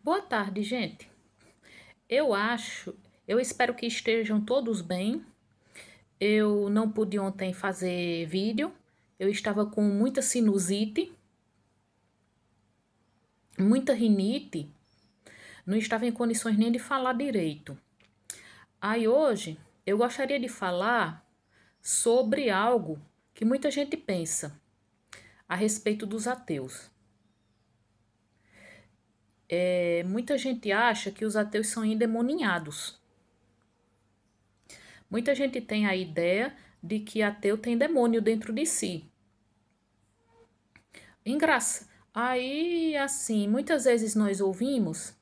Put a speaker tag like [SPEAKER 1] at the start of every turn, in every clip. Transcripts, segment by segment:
[SPEAKER 1] Boa tarde, gente. Eu acho, eu espero que estejam todos bem. Eu não pude ontem fazer vídeo. Eu estava com muita sinusite, muita rinite, não estava em condições nem de falar direito. Aí hoje eu gostaria de falar sobre algo que muita gente pensa a respeito dos ateus. Muita gente acha que os ateus são endemoniados. Muita gente tem a ideia de que ateu tem demônio dentro de si. Aí, assim, muitas vezes nós ouvimos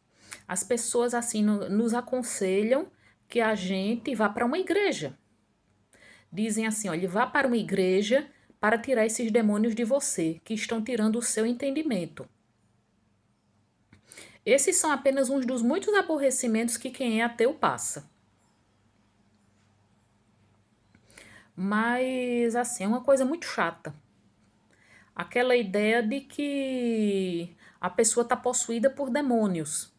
[SPEAKER 1] as pessoas assim nos aconselham que a gente vá para uma igreja. Dizem assim, olha, vá para uma igreja para tirar esses demônios de você, que estão tirando o seu entendimento. Esses são apenas uns dos muitos aborrecimentos que quem é ateu passa. Mas, assim, é uma coisa muito chata. Aquela ideia de que a pessoa está possuída por demônios.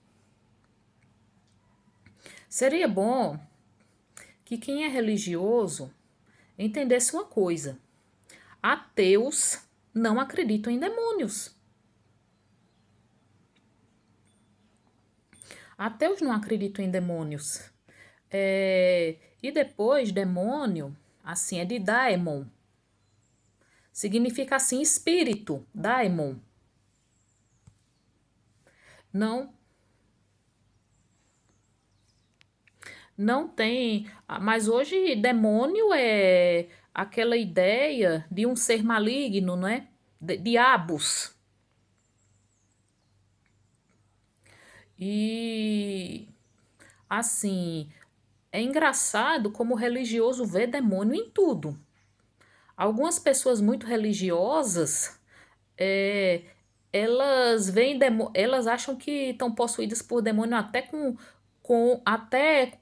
[SPEAKER 1] Seria bom que quem é religioso entendesse uma coisa: ateus não acreditam em demônios. Ateus não acreditam em demônios. E depois, demônio, assim, é de daemon. Significa assim espírito, daemon. Não, não tem. Mas hoje, demônio é aquela ideia de um ser maligno, não é? Diabos. E assim, é engraçado como o religioso vê demônio em tudo. Algumas pessoas muito religiosas, é, elas acham que estão possuídas por demônio até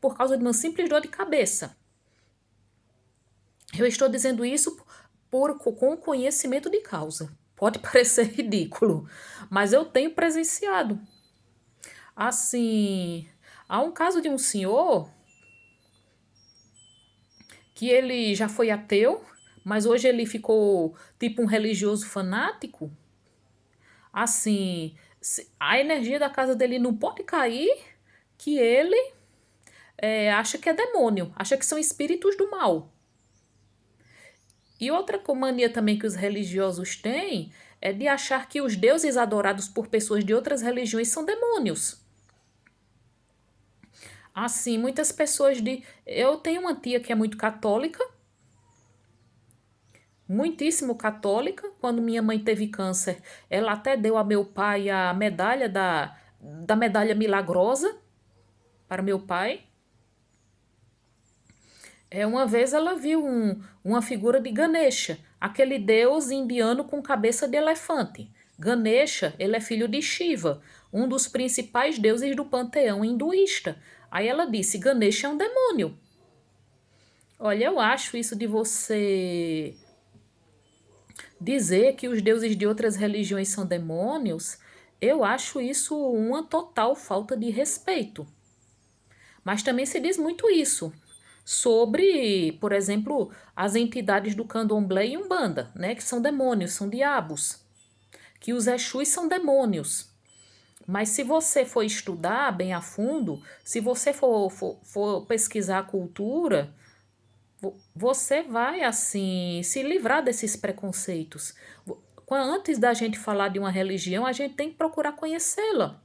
[SPEAKER 1] por causa de uma simples dor de cabeça. Eu estou dizendo isso com conhecimento de causa. Pode parecer ridículo, mas eu tenho presenciado. Assim, há um caso de um senhor que ele já foi ateu, mas hoje ele ficou tipo um religioso fanático. Assim, a energia da casa dele não pode cair, que ele acha que é demônio, acha que são espíritos do mal. E outra mania também que os religiosos têm é de achar que os deuses adorados por pessoas de outras religiões são demônios. Assim, muitas pessoas de. Eu tenho uma tia que é muito católica, muitíssimo católica. Quando minha mãe teve câncer, ela até deu a meu pai a medalha da medalha milagrosa para meu pai. Uma vez ela viu uma figura de Ganesha, aquele deus indiano com cabeça de elefante. Ganesha, ele é filho de Shiva, um dos principais deuses do panteão hinduísta. Aí ela disse: Ganesha é um demônio. Olha, eu acho isso de você dizer que os deuses de outras religiões são demônios, eu acho isso uma total falta de respeito. Mas também se diz muito isso sobre, por exemplo, as entidades do candomblé e umbanda, né, que são demônios, são diabos, que os exus são demônios. Mas se você for estudar bem a fundo, se você for pesquisar a cultura, você vai, assim, se livrar desses preconceitos. Antes da gente falar de uma religião, a gente tem que procurar conhecê-la.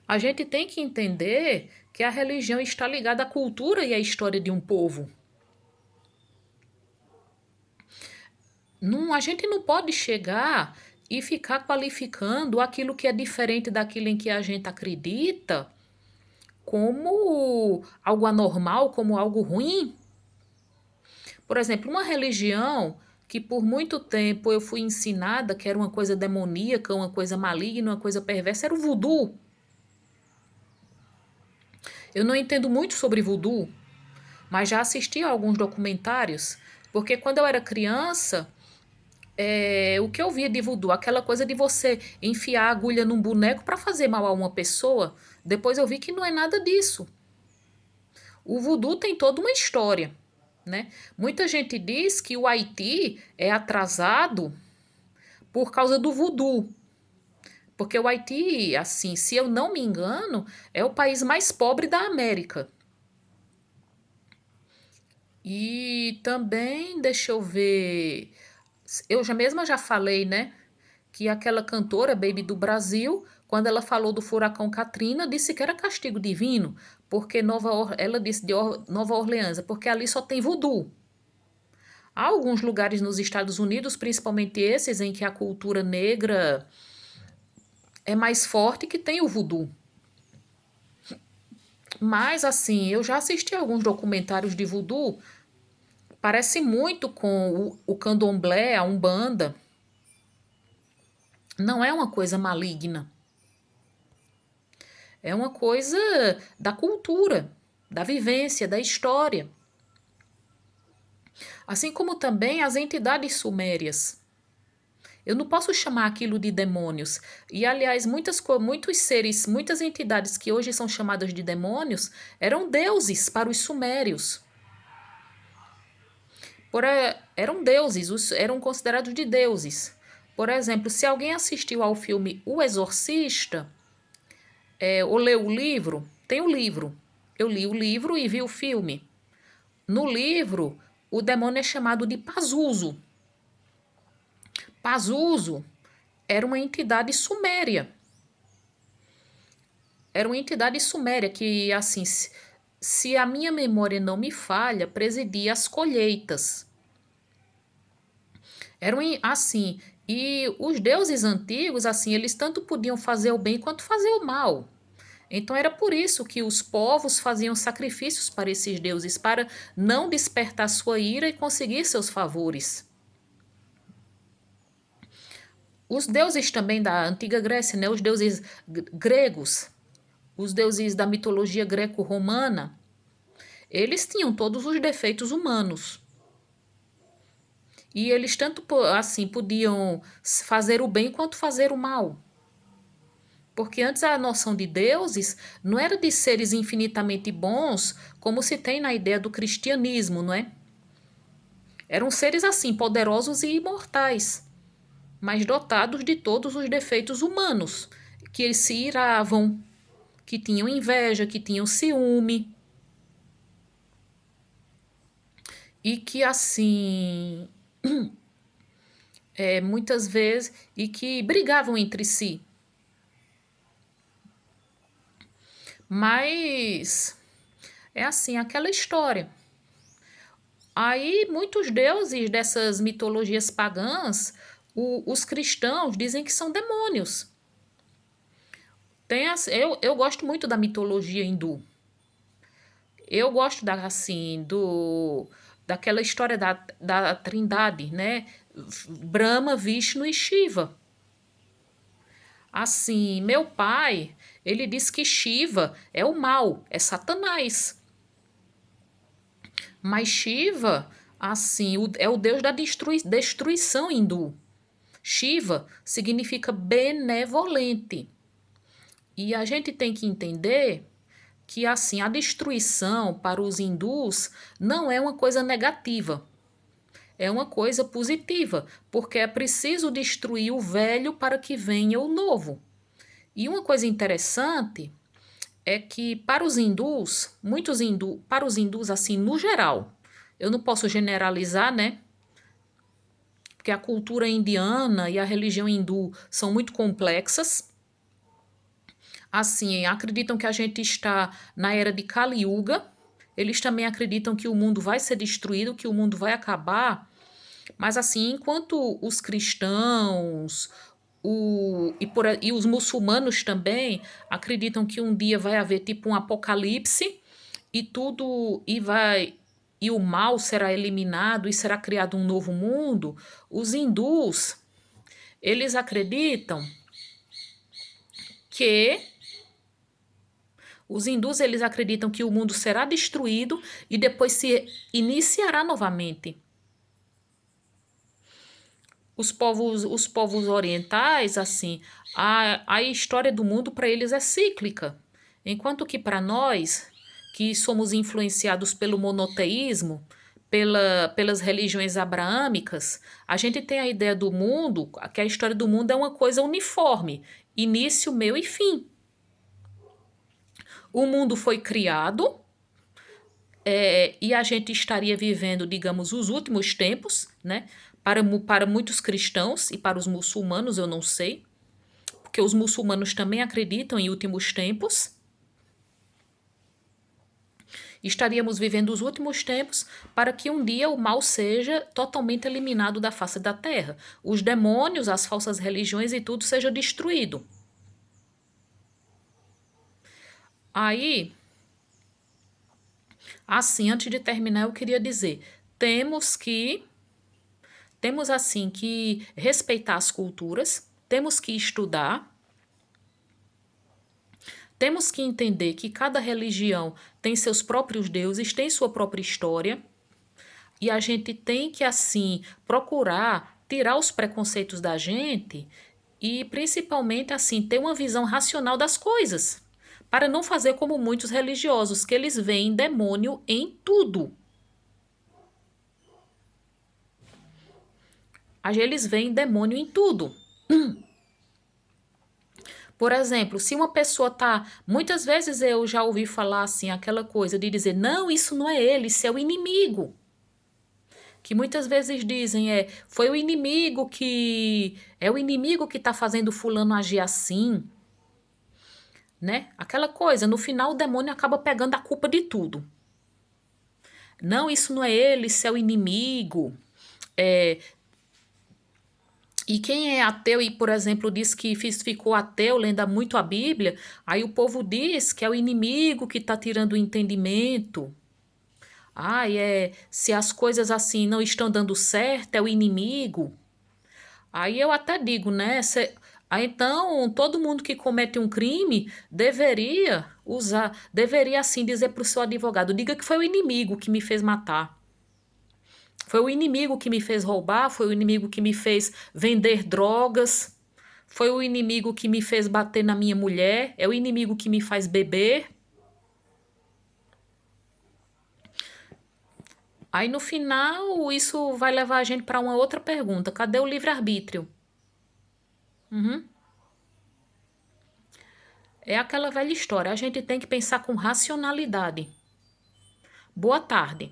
[SPEAKER 1] A gente tem que entender que a religião está ligada à cultura e à história de um povo. Não, a gente não pode chegar e ficar qualificando aquilo que é diferente daquilo em que a gente acredita como algo anormal, como algo ruim. Por exemplo, uma religião que por muito tempo eu fui ensinada que era uma coisa demoníaca, uma coisa maligna, uma coisa perversa, era o voodoo. Eu não entendo muito sobre voodoo, mas já assisti a alguns documentários, porque quando eu era criança, O que eu via de voodoo, aquela coisa de você enfiar a agulha num boneco para fazer mal a uma pessoa, depois eu vi que não é nada disso. O voodoo tem toda uma história, né? Muita gente diz que o Haiti é atrasado por causa do voodoo. Porque o Haiti, assim, se eu não me engano, é o país mais pobre da América. E também, deixa eu ver, eu já mesma já falei, né, que aquela cantora Baby do Brasil, quando ela falou do furacão Katrina, disse que era castigo divino, porque ela disse de Nova Orleans, porque ali só tem voodoo. Há alguns lugares nos Estados Unidos, principalmente esses em que a cultura negra é mais forte, que tem o voodoo. Mas assim, eu já assisti alguns documentários de voodoo, parece muito com o candomblé, a umbanda. Não é uma coisa maligna, é uma coisa da cultura, da vivência, da história. Assim como também as entidades sumérias. Eu não posso chamar aquilo de demônios. E, aliás, muitos seres, muitas entidades que hoje são chamadas de demônios eram deuses para os sumérios. Eram deuses, eram considerados de deuses. Por exemplo, se alguém assistiu ao filme O Exorcista, ou leu o livro, tem o livro. Eu li o livro e vi o filme. No livro, o demônio é chamado de Pazuzu. Pazuzu era uma entidade suméria. Era uma entidade suméria que, assim, se a minha memória não me falha, presidia as colheitas. Eram assim, e os deuses antigos, assim, eles tanto podiam fazer o bem quanto fazer o mal. Então era por isso que os povos faziam sacrifícios para esses deuses, para não despertar sua ira e conseguir seus favores. Os deuses também da antiga Grécia, né, os deuses gregos, os deuses da mitologia greco-romana, eles tinham todos os defeitos humanos. E eles tanto assim podiam fazer o bem quanto fazer o mal. Porque antes a noção de deuses não era de seres infinitamente bons, como se tem na ideia do cristianismo, não é? Eram seres assim, poderosos e imortais, mas dotados de todos os defeitos humanos, que se iravam, que tinham inveja, que tinham ciúme, e que assim, muitas vezes, e que brigavam entre si. Mas é assim, aquela história. Aí, muitos deuses dessas mitologias pagãs, os cristãos dizem que são demônios. Eu gosto muito da mitologia hindu. Eu gosto daquela história da trindade, né? Brahma, Vishnu e Shiva. Assim, meu pai, ele diz que Shiva é o mal, é Satanás. Mas Shiva, assim, é o deus da destruição hindu. Shiva significa benevolente. E a gente tem que entender que, assim, a destruição para os hindus não é uma coisa negativa. É uma coisa positiva, porque é preciso destruir o velho para que venha o novo. E uma coisa interessante é que para os hindus, para os hindus assim no geral, eu não posso generalizar, né? Porque a cultura indiana e a religião hindu são muito complexas. Assim, acreditam que a gente está na era de Kali Yuga. Eles também acreditam que o mundo vai ser destruído, que o mundo vai acabar. Mas assim, enquanto os cristãos, e os muçulmanos também acreditam que um dia vai haver tipo um apocalipse e tudo e o mal será eliminado e será criado um novo mundo. Os hindus, eles acreditam que eles acreditam que o mundo será destruído e depois se iniciará novamente. os povos orientais, assim, a história do mundo para eles é cíclica. Enquanto que para nós, que somos influenciados pelo monoteísmo, pelas religiões abraâmicas, a gente tem a ideia do mundo, que a história do mundo é uma coisa uniforme, início, meio e fim. O mundo foi criado, e a gente estaria vivendo, digamos, os últimos tempos, né? Para muitos cristãos e para os muçulmanos, eu não sei, porque os muçulmanos também acreditam em últimos tempos. Estaríamos vivendo os últimos tempos para que um dia o mal seja totalmente eliminado da face da terra. Os demônios, as falsas religiões e tudo seja destruído. Aí, assim, antes de terminar, eu queria dizer, temos que temos assim que respeitar as culturas, temos que estudar, temos que entender que cada religião tem seus próprios deuses, tem sua própria história, e a gente tem que assim procurar tirar os preconceitos da gente e principalmente assim ter uma visão racional das coisas, para não fazer como muitos religiosos que eles veem demônio em tudo. Eles veem demônio em tudo. Por exemplo, se uma pessoa tá. Muitas vezes eu já ouvi falar assim, aquela coisa de dizer, não, isso não é ele, isso é o inimigo. Que muitas vezes dizem, foi o inimigo que. É o inimigo que tá fazendo fulano agir assim, né? Aquela coisa, no final o demônio acaba pegando a culpa de tudo. Não, isso não é ele, isso é o inimigo. É, e quem é ateu e, por exemplo, diz que ficou ateu lendo muito a Bíblia, aí o povo diz que é o inimigo que está tirando o entendimento. Se as coisas assim não estão dando certo, é o inimigo. Aí eu até digo, né? Então, todo mundo que comete um crime deveria assim dizer para o seu advogado, diga que foi o inimigo que me fez matar. Foi o inimigo que me fez roubar, foi o inimigo que me fez vender drogas, foi o inimigo que me fez bater na minha mulher, é o inimigo que me faz beber. Aí no final, isso vai levar a gente para uma outra pergunta: cadê o livre-arbítrio? Uhum. É aquela velha história, a gente tem que pensar com racionalidade. Boa tarde.